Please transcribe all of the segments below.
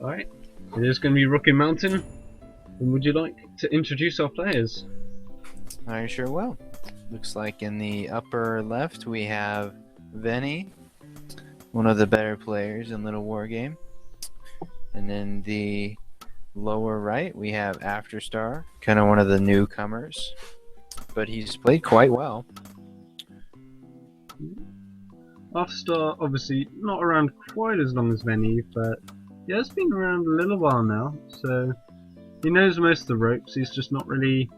Alright, it is going to be Rocky Mountain. And would you like to introduce our players? I sure will. Looks like in the upper left we have Veni, one of the better players in Little War Game. And in the lower right we have Afterstar, kind of one of the newcomers, but he's played quite well. Afterstar, obviously not around quite as long as Veni, but he has been around a little while now, so he knows most of the ropes. He's just not really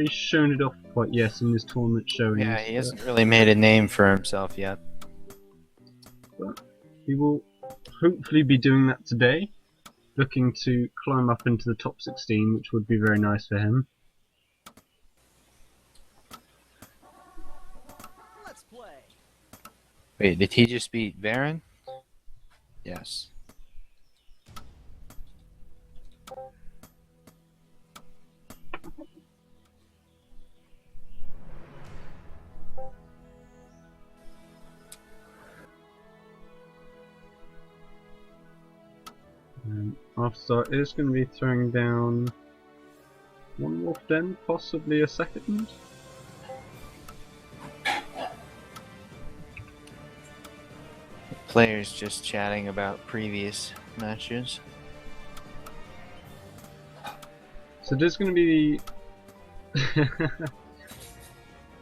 shown it off quite yet in his tournament showings. Yeah, he hasn't really made a name for himself yet. But he will hopefully be doing that today, looking to climb up into the top 16, which would be very nice for him. Let's play. Wait, did he just beat Varen? Yes. Afterstar is going to be throwing down one wolf den, possibly a second. Players just chatting about previous matches. So there's going to be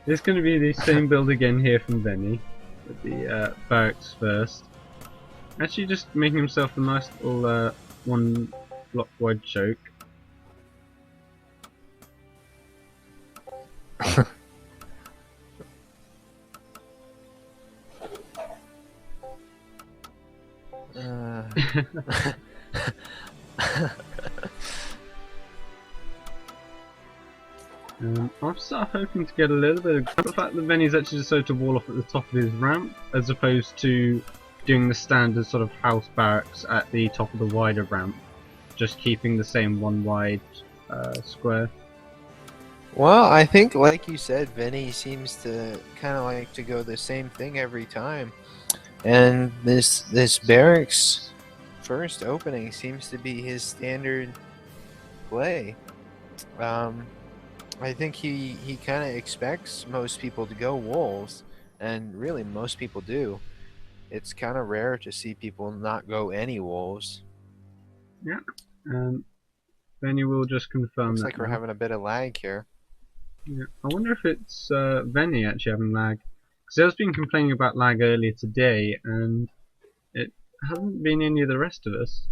there's going to be the same build again here from Veni, with the barracks first. Actually, just making himself a nice little one block wide choke. I'm sort of hoping to get a little bit of the fact that Veni's actually decided to wall off at the top of his ramp, as opposed to doing the standard sort of house barracks at the top of the wider ramp, just keeping the same one wide square. Well, I think, like you said, Veni seems to kind of like to go the same thing every time, and this barracks first opening seems to be his standard play. I think he kind of expects most people to go wolves, and really most people do. It's kind of rare to see people not go any wolves. Yeah, Veni will just confirm Looks that. like we're having a bit of lag here. Yeah. I wonder if it's Veni actually having lag, because I was been complaining about lag earlier today, and it hasn't been any of the rest of us.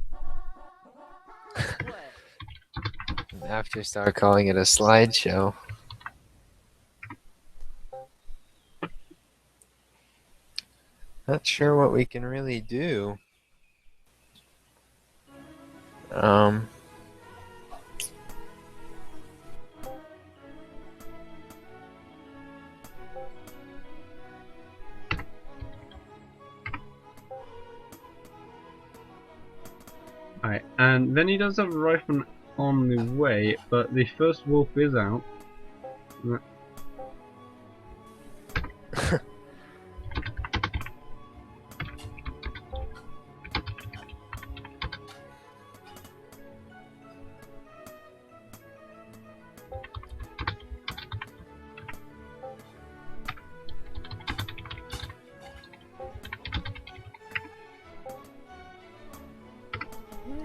After start calling it a slideshow. Not sure what we can really do. Alright, and then he does have a rifleman on the way, but the first wolf is out.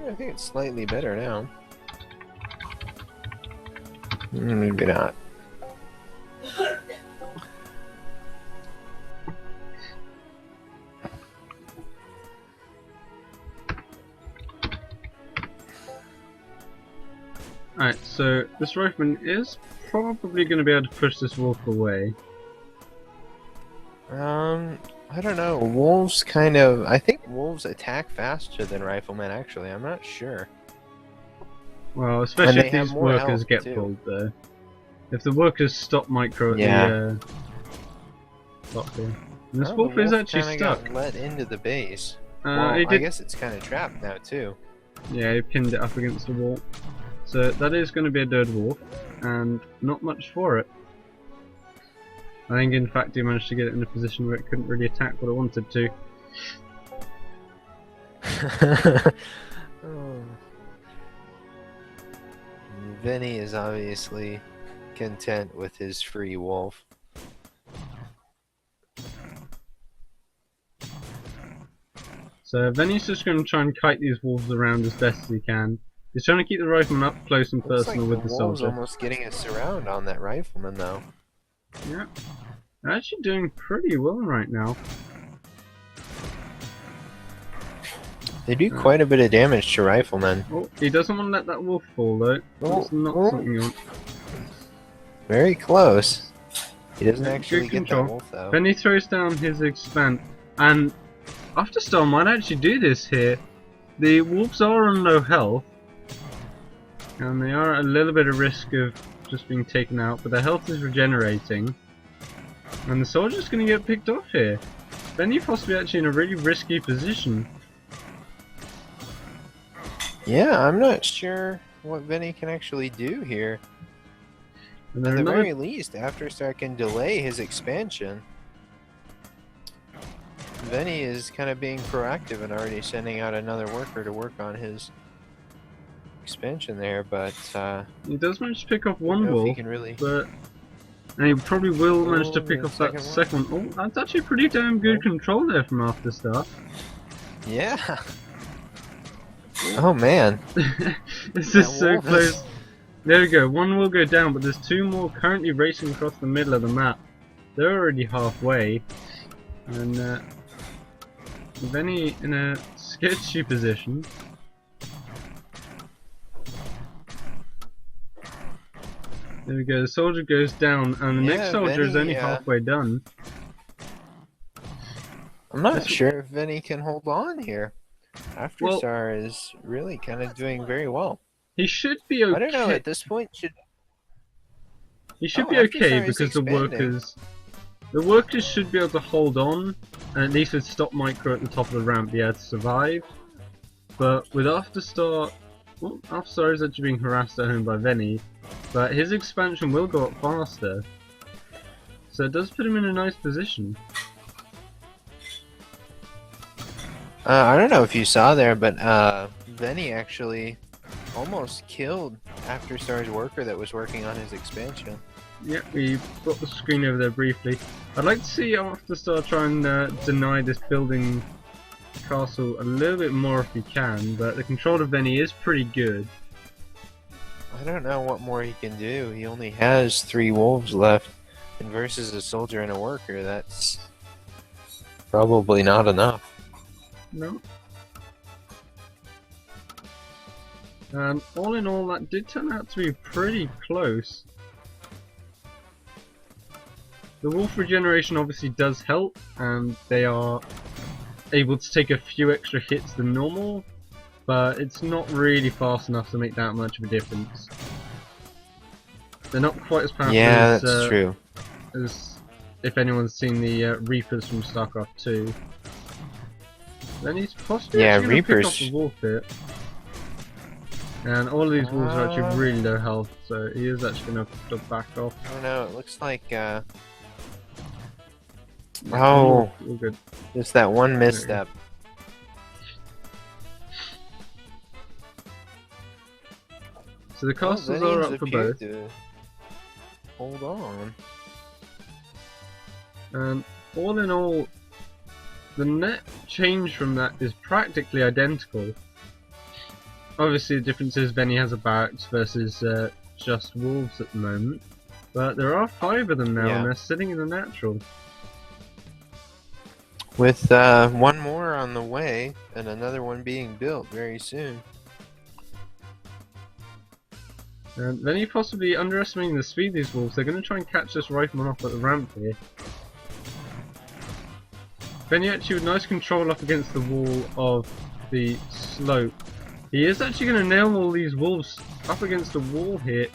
I think it's slightly better now. Maybe not. Alright, so this rifleman is probably going to be able to push this wolf away. I don't know. Wolves kind of... I think wolves attack faster than riflemen, actually. I'm not sure. Well, especially if have these more workers health, get too. pulled there. If the workers stop micro at Yeah. the spot here. And this Oh, wolf the is wolf actually kinda stuck. got let into the base. He Well, I did, guess it's kind of trapped now, too. yeah, he pinned it up against the wall. So that is going to be a dead wolf, and not much for it. I think in fact he managed to get it in a position where it couldn't really attack what it wanted to. Veni is obviously content with his free wolf. So Veni's just going to try and kite these wolves around as best as he can. He's trying to keep the rifleman up close and Looks like personal the with the wolves soldier. almost getting a surround on that rifleman, though. Yeah, they're actually doing pretty well right now. They do quite a bit of damage to riflemen. Oh, he doesn't want to let that wolf fall though. That's not something you want. Very close. He doesn't Yeah, actually good get control. that wolf, though. Then he throws down his expand, and Afterstar might actually do this here. The wolves are on low health, and they are at a little bit of risk of just being taken out, but their health is regenerating. And the soldier's going to get picked off here. Veni possibly actually in a really risky position. Yeah, I'm not sure what Veni can actually do here. And At there the are very least, Afterstar can delay his expansion. Veni is kind of being proactive and already sending out another worker to work on his expansion there, but he does manage to pick off I don't one know if he wolf, can really. but and he probably will manage to Oh, pick the off that second second one. Oh, that's actually pretty damn good control there from Afterstar. Yeah. Oh man. This is That so wolf close. is- There we go, one will go down, but there's two more currently racing across the middle of the map. They're already halfway, and Veni in a sketchy position. There we go, the soldier goes down, and the next Yeah, soldier is Veni, only halfway done. I'm not This- sure if Veni can hold on here. Well- Afterstar is really kind of doing very well. He should be okay. I don't know, at this point, He should Oh, be okay Afterstar is because expanding. the workers should be able to hold on, and at least with stop micro at the top of the ramp be able to survive. But with Afterstar, well, Afterstar is actually being harassed at home by Veni, but his expansion will go up faster. So it does put him in a nice position. I don't know if you saw there, but Veni actually almost killed Afterstar's worker that was working on his expansion. Yeah, we got the screen over there briefly. I'd like to see Afterstar try and deny this building castle a little bit more if he can, but the control of Veni is pretty good. I don't know what more he can do. He only has 3 wolves left, and versus a soldier and a worker, that's probably not enough. No. And all in all, that did turn out to be pretty close. The wolf regeneration obviously does help, and they are able to take a few extra hits than normal, but it's not really fast enough to make that much of a difference. They're not quite as powerful Yeah, as, that's true. as if anyone's seen the Reapers from StarCraft 2. Then he's possibly Yeah, actually going to pick Reapers- off the wolf here. And all of these wolves are actually really low health, so he is actually going to back off. I don't know, it looks like Oh. All good. just that one misstep. So the castles Venians are up for appear both. to hold on. And all in all, the net change from that is practically identical. Obviously the difference is Veni has a barracks versus just wolves at the moment. But there are 5 of them now, Yeah. and they're sitting in the natural. With one more on the way, and another one being built very soon. And Veni possibly underestimating the speed of these wolves. They're going to try and catch this rifleman off at the ramp here. Veni actually with nice control up against the wall of the slope. He is actually going to nail all these wolves up against the wall here,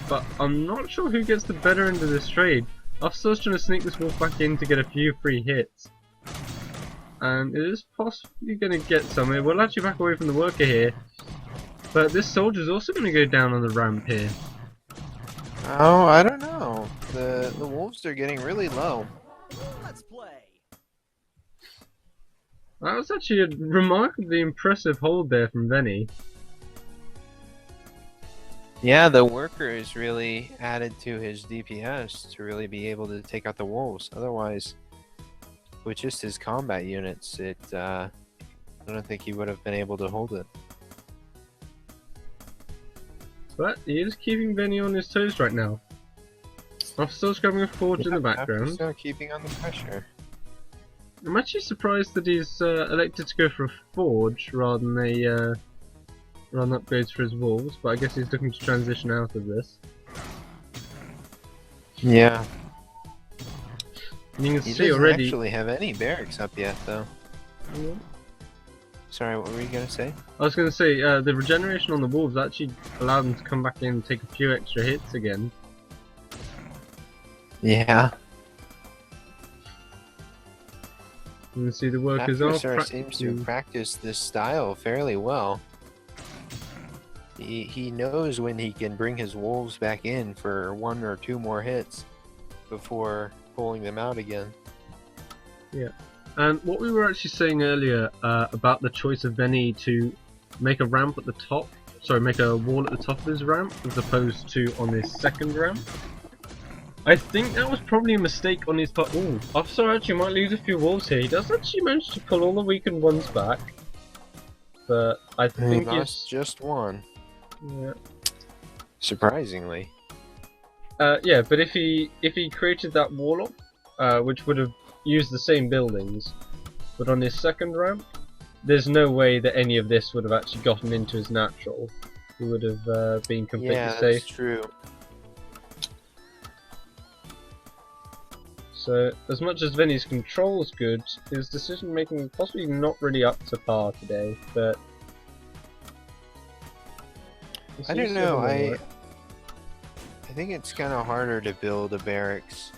but I'm not sure who gets the better end of this trade. Afterstar's trying to sneak this wolf back in to get a few free hits. And it is possibly going to get some. It will actually back away from the worker here. But this soldier's also going to go down on the ramp here. Oh, I don't know. The wolves are getting really low. Let's play. That was actually a remarkably impressive hold there from Veni. Yeah, the workers really added to his DPS to really be able to take out the wolves. Otherwise, with just his combat units, I don't think he would have been able to hold it. But he is keeping Veni on his toes right now. Afterstar's grabbing a forge in the background. Afterstar keeping on the pressure. I'm actually surprised that he's elected to go for a forge rather than upgrades for his wolves, but I guess he's looking to transition out of this. Yeah. You can He see doesn't already. actually have any barracks up yet, though. Yeah. Sorry, what were you gonna say? I was going to say, the regeneration on the wolves actually allowed them to come back in and take a few extra hits again. Yeah. You can see the workers are Afterstar seems to practice this style fairly well. He knows when he can bring his wolves back in for 1 or 2 more hits before pulling them out again. Yeah. And what we were actually saying earlier about the choice of Veni to make a ramp at the top, sorry, make a wall at the top of his ramp as opposed to on his second ramp. I think that was probably a mistake on his part. Ooh, Afterstar actually might lose a few wolves here. He does actually manage to pull all the weakened ones back. But I think he lost just 1. Yeah. Surprisingly. Yeah, but if he created that wall up, which would have used the same buildings, but on his second ramp, there's no way that any of this would have actually gotten into his natural. He would have been completely Yeah, safe. that's true. So, as much as Veni's control is good, his decision making possibly not really up to par today, but... I don't know, I think it's kind of harder to build a barracks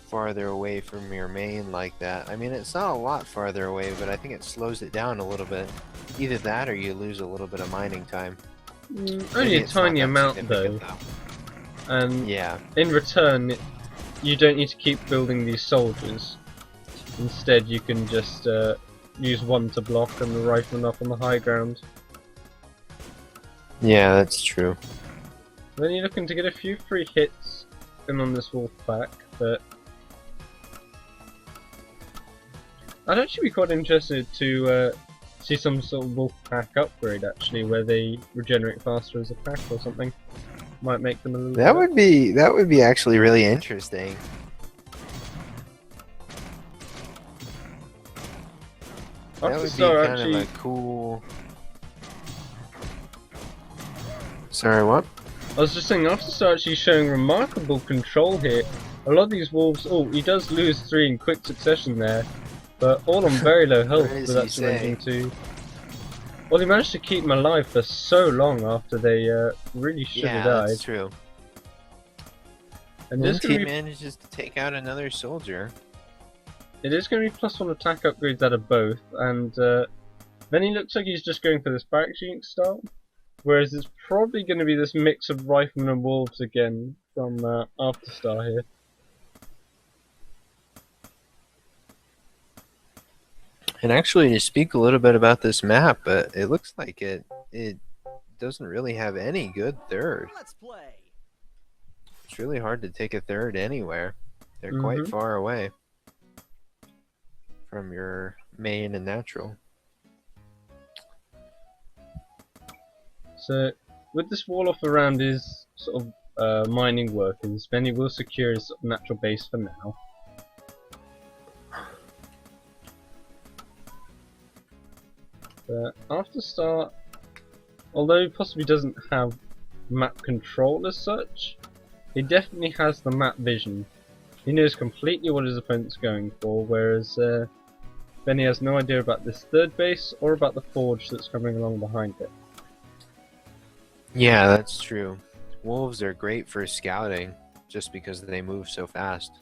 farther away from your main like that. I mean, it's not a lot farther away, but I think it slows it down a little bit. Either that or you lose a little bit of mining time. Only a tiny amount though. And yeah, in return, you don't need to keep building these soldiers. Instead, you can just use one to block and the rifleman up on the high ground. yeah, that's true. Then you're looking to get a few free hits in on this wolf pack, but I'd actually be quite interested to see some sort of wolf pack upgrade actually, where they regenerate faster as a pack or something. Might make them a little. That would be actually really interesting. That would be kind of a cool. Sorry, what? I was just saying, Afterstar actually showing remarkable control here. A lot of these wolves, oh, he does lose 3 in quick succession there, but all on very low health with actually managing to... Well, he managed to keep them alive for so long after they really should have died. Yeah, that's true. And this he manages to take out another soldier. It is going to be +1 attack upgrades out of both, and then he looks like he's just going for this barracks unit start. Whereas it's probably going to be this mix of riflemen and wolves again from Afterstar here. And actually, to speak a little bit about this map, it looks like it doesn't really have any good third. Let's play. It's really hard to take a third anywhere. They're quite far away from your main and natural. So, with this wall off around his sort of mining workers, Veni will secure his natural base for now. But Afterstar, although he possibly doesn't have map control as such, he definitely has the map vision. He knows completely what his opponent's going for, whereas Veni has no idea about this third base or about the forge that's coming along behind it. Yeah, that's true. Wolves are great for scouting, just because they move so fast.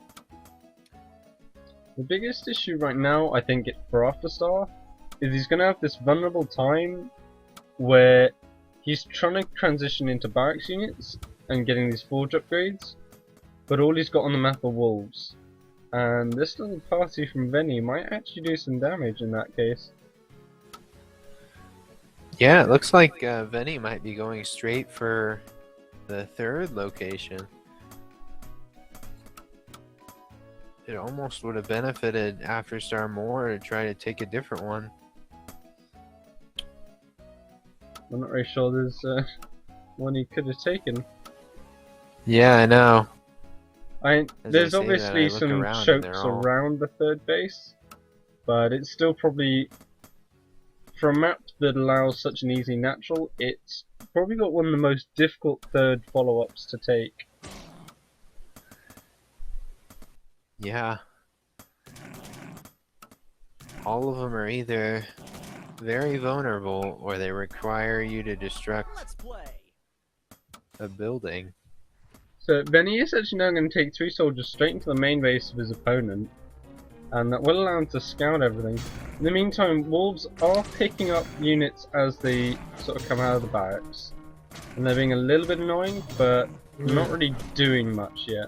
The biggest issue right now, I think, for Afterstar, is he's going to have this vulnerable time where he's trying to transition into barracks units and getting these forge upgrades, but all he's got on the map are wolves. And this little party from Veni might actually do some damage in that case. Yeah, it looks like Veni might be going straight for the third location. It almost would have benefited Afterstar more to try to take a different one. I'm not very sure there's one he could have taken. Yeah, I know. There's obviously some chokes around the third base, but it's still probably, for a map that allows such an easy natural, it's probably got one of the most difficult third follow-ups to take. Yeah. All of them are either very vulnerable or they require you to destruct a building. So Veni is actually now going to take 3 soldiers straight into the main base of his opponent, and that will allow him to scout everything. In the meantime, wolves are picking up units as they sort of come out of the barracks, and they're being a little bit annoying, but not really doing much yet.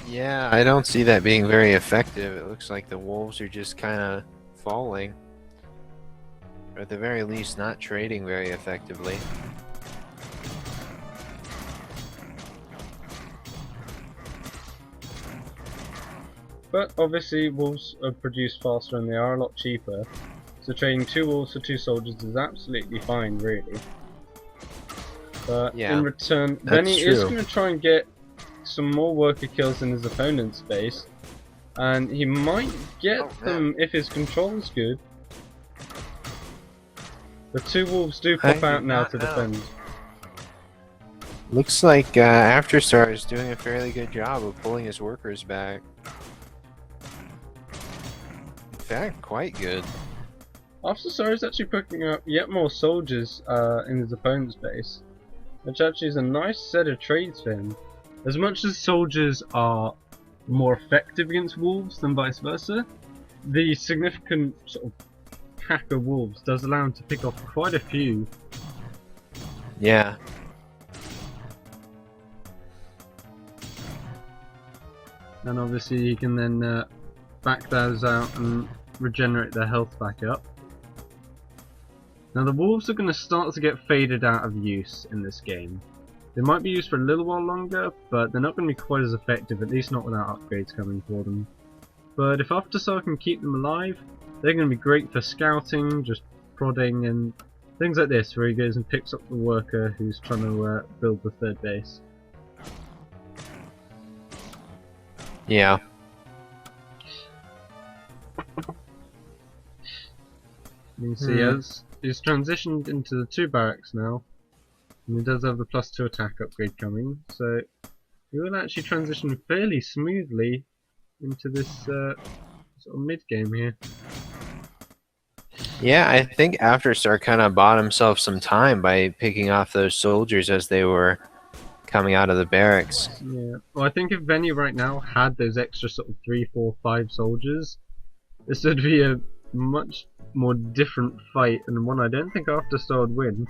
Yeah, I don't see that being very effective. It looks like the wolves are just kind of falling. Or at the very least, not trading very effectively. But obviously, wolves are produced faster and they are a lot cheaper, so trading 2 wolves for 2 soldiers is absolutely fine, really. But yeah, in return, Veni is going to try and get some more worker kills in his opponent's base, and he might get them if his control's good. The 2 wolves do pop out now to defend. Looks like Afterstar is doing a fairly good job of pulling his workers back. In fact, quite good. Afterstar is actually picking up yet more soldiers in his opponent's base, which actually is a nice set of trades for him. As much as soldiers are more effective against wolves than vice versa, the significant sort of pack of wolves does allow him to pick off quite a few. Yeah. And obviously he can then back those out and regenerate their health back up. Now the wolves are going to start to get faded out of use in this game. They might be used for a little while longer, but they're not going to be quite as effective, at least not without upgrades coming for them. But if Afterstar can keep them alive, they're going to be great for scouting, just prodding and things like this, where he goes and picks up the worker who's trying to build the third base. Yeah. You can see as he's transitioned into the 2 barracks now, and he does have the +2 attack upgrade coming, so he will actually transition fairly smoothly into this sort of mid game here. Yeah, I think Afterstar kind of bought himself some time by picking off those soldiers as they were coming out of the barracks. Yeah, well, I think if Veni right now had those extra sort of 3, 4, 5 soldiers, this would be a much more different fight, and one I don't think Afterstar would win.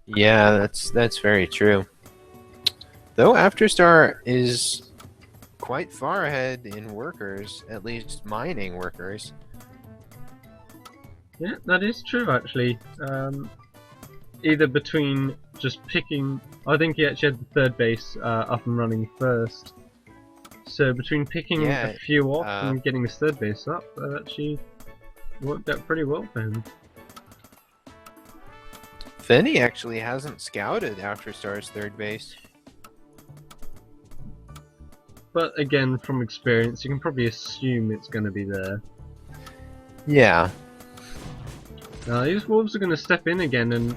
Yeah, that's very true. Though Afterstar is quite far ahead in workers, at least mining workers. Yeah, that is true actually. Either between just picking, I think he actually had the third base up and running first. So between picking a few off and getting his third base up, that actually worked out pretty well for him. Veni actually hasn't scouted Afterstar's third base. But again, from experience, you can probably assume it's going to be there. Yeah. Now these wolves are going to step in again and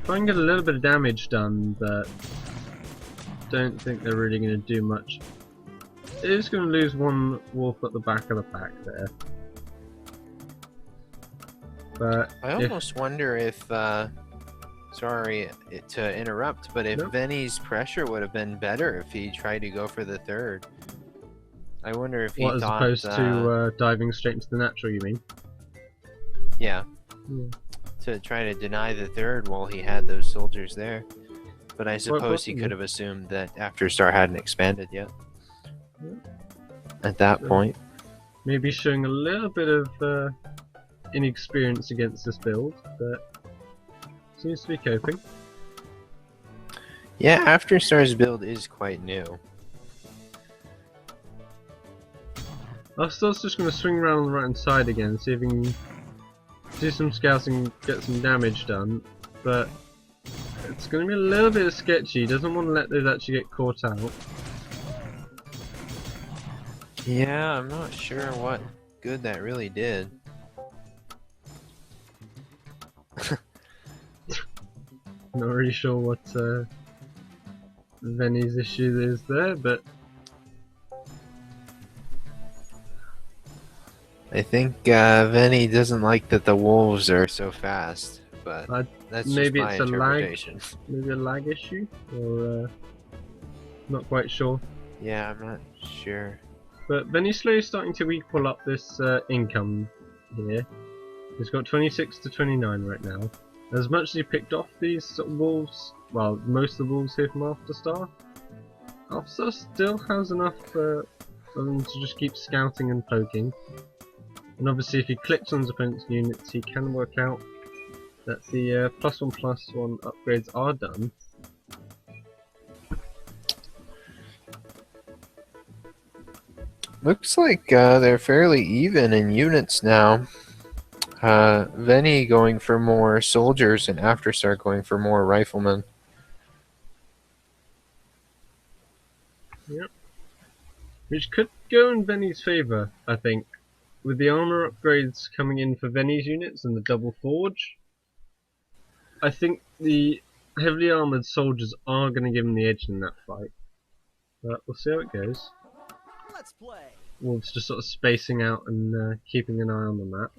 try and get a little bit of damage done, but don't think they're really going to do much. It is going to lose 1 wolf at the back of the pack there. But I almost wonder if, sorry to interrupt, but if Veni's pressure would have been better if he tried to go for the third. I wonder if he as thought... opposed to diving straight into the natural, you mean? Yeah. To try to deny the third while he had those soldiers there. But I suppose he could have assumed that Afterstar hadn't expanded yet. At that point. Maybe showing a little bit of inexperience against this build, but seems to be coping. Yeah, Afterstar's build is quite new. Afterstar's just going to swing around on the right hand side again, see if he can do some scouting, get some damage done, but it's going to be a little bit sketchy. He doesn't want to let those actually get caught out. Yeah, I'm not sure what good that really did. Not really sure what Veni's issue is there, but I think Veni doesn't like that the wolves are so fast, but that's maybe just my it's a interpretation. maybe a lag issue, or not quite sure. Yeah, I'm not sure. But Veni's slowly starting to equal up this income here. He's got 26 to 29 right now. As much as he picked off these sort of wolves, well, most of the wolves here from Afterstar, Afterstar still has enough for them to just keep scouting and poking. And obviously if he clicks on his opponent's units, he can work out that the +1/+1 upgrades are done. Looks like they're fairly even in units now. Veni going for more soldiers and Afterstar going for more riflemen. Yep. Which could go in Veni's favour, I think. With the armour upgrades coming in for Veni's units and the double forge, I think the heavily armoured soldiers are going to give him the edge in that fight. But we'll see how it goes. Let's play. Wolves just sort of spacing out and keeping an eye on the map.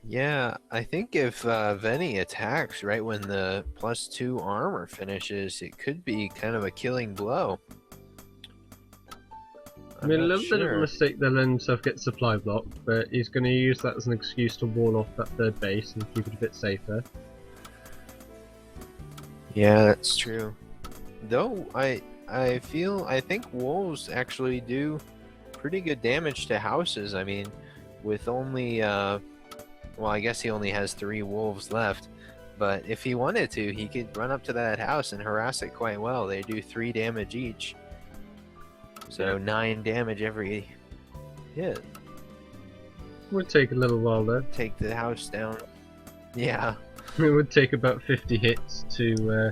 Yeah, I think if Veni attacks right when the +2 armor finishes, it could be kind of a killing blow. I mean, a I'm not little bit of a sure. mistake there letting himself get supply blocked, but he's going to use that as an excuse to wall off that third base and keep it a bit safer. Yeah, that's true. Though I think wolves actually do pretty good damage to houses. I mean, with only well, I guess he only has 3 wolves left, but if he wanted to, he could run up to that house and harass it quite well. They do 3 damage each, so 9 damage every hit. Would take a little while though. Take the house down. Yeah. It would take about 50 hits to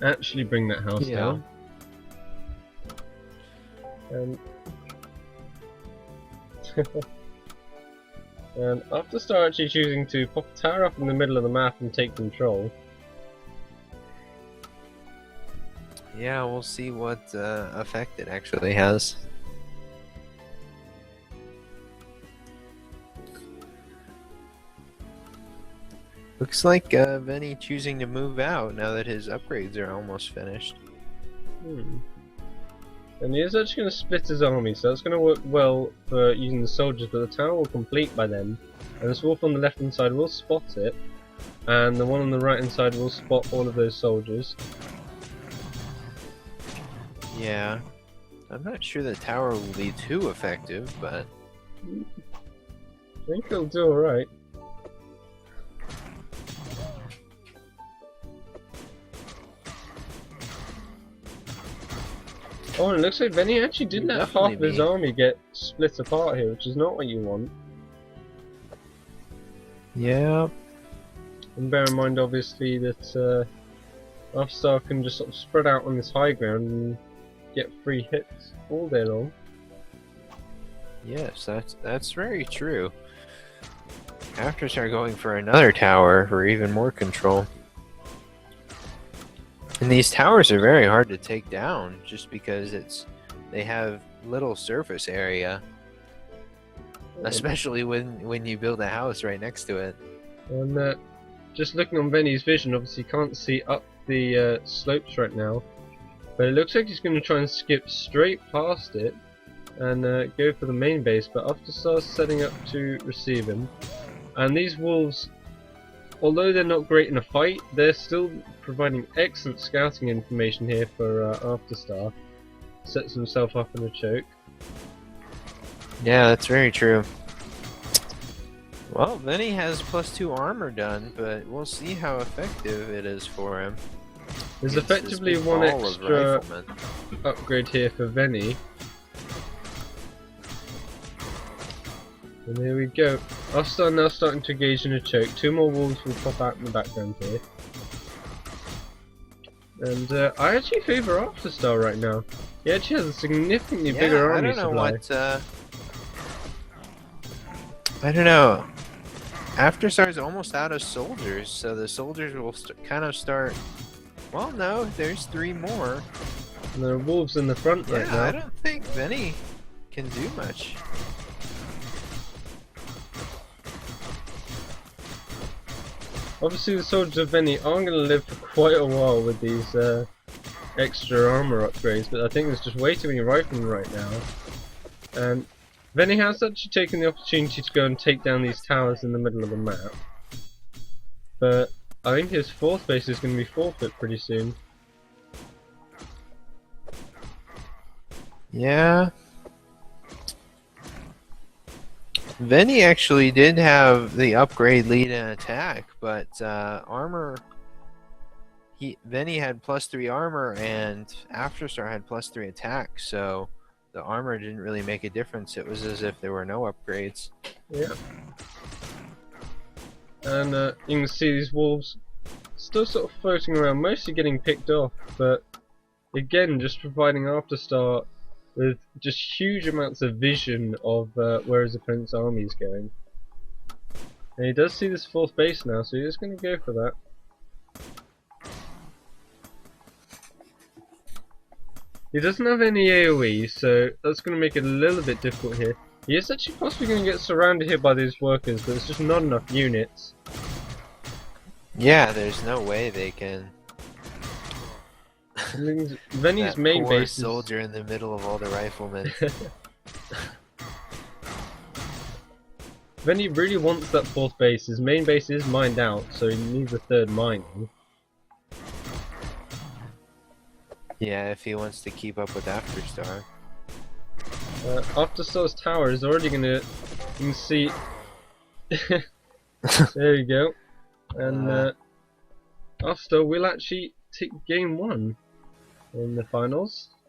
actually bring that house down. And Afterstar actually choosing to pop a tower up in the middle of the map and take control. Yeah, we'll see what effect it actually has. Looks like Veni choosing to move out now that his upgrades are almost finished. And he is actually going to split his army, so that's going to work well for using the soldiers, but the tower will complete by then. And this wolf on the left hand side will spot it, and the one on the right hand side will spot all of those soldiers. Yeah, I'm not sure the tower will be too effective, but I think he'll do alright. Oh, and it looks like Veni actually did let half of his army get split apart here, which is not what you want. yeah, And bear in mind, obviously, that Afterstar can just sort of spread out on this high ground and get free hits all day long. yes, that's very true. Afterstar going for another tower for even more control. And these towers are very hard to take down just because they have little surface area, especially when you build a house right next to it. And just looking on Veni's vision, obviously you can't see up the slopes right now, but it looks like he's going to try and skip straight past it and go for the main base, but Afterstar's setting up to receive him. And these wolves, although they're not great in a fight, they're still providing excellent scouting information here for Afterstar. Sets himself up in a choke. Yeah, that's very true. Well, Veni has +2 armor done, but we'll see how effective it is for him. There's against this effectively big one ball of extra riflemen. upgrade here for Veni. And here we go. Afterstar now starting to engage in a choke. 2 more wolves will pop out in the background here. And I actually favour Afterstar right now. He actually has a significantly bigger army supply. I don't know. Afterstar's almost out of soldiers, so the soldiers will kind of start. Well, no, there's 3 more. And there are wolves in the front right now. I don't think Veni can do much. Obviously the soldiers of Veni aren't going to live for quite a while with these extra armor upgrades, but I think there's just way too many riflemen right now. And Veni has actually taken the opportunity to go and take down these towers in the middle of the map. But I think his 4th base is going to be forfeit pretty soon. Yeah. Veni actually did have the upgrade lead and attack, but armor. Veni had +3 armor and Afterstar had +3 attack, so the armor didn't really make a difference. It was as if there were no upgrades. Yeah. And you can see these wolves still sort of floating around, mostly getting picked off, but again, just providing Afterstar with just huge amounts of vision of where his opponent's army is going. And he does see this 4th base now, so he's going to go for that. He doesn't have any AoE, so that's going to make it a little bit difficult here. He is actually possibly going to get surrounded here by these workers, but it's just not enough units. Yeah, there's no way they can. Veni's main poor base is... soldier in the middle of all the riflemen. Veni really wants that 4th base. His main base is mined out, so he needs a 3rd mining. Yeah, if he wants to keep up with Afterstar. Afterstar's tower is already gonna... You can see... There you go. And Afterstar will actually take game 1 in the finals.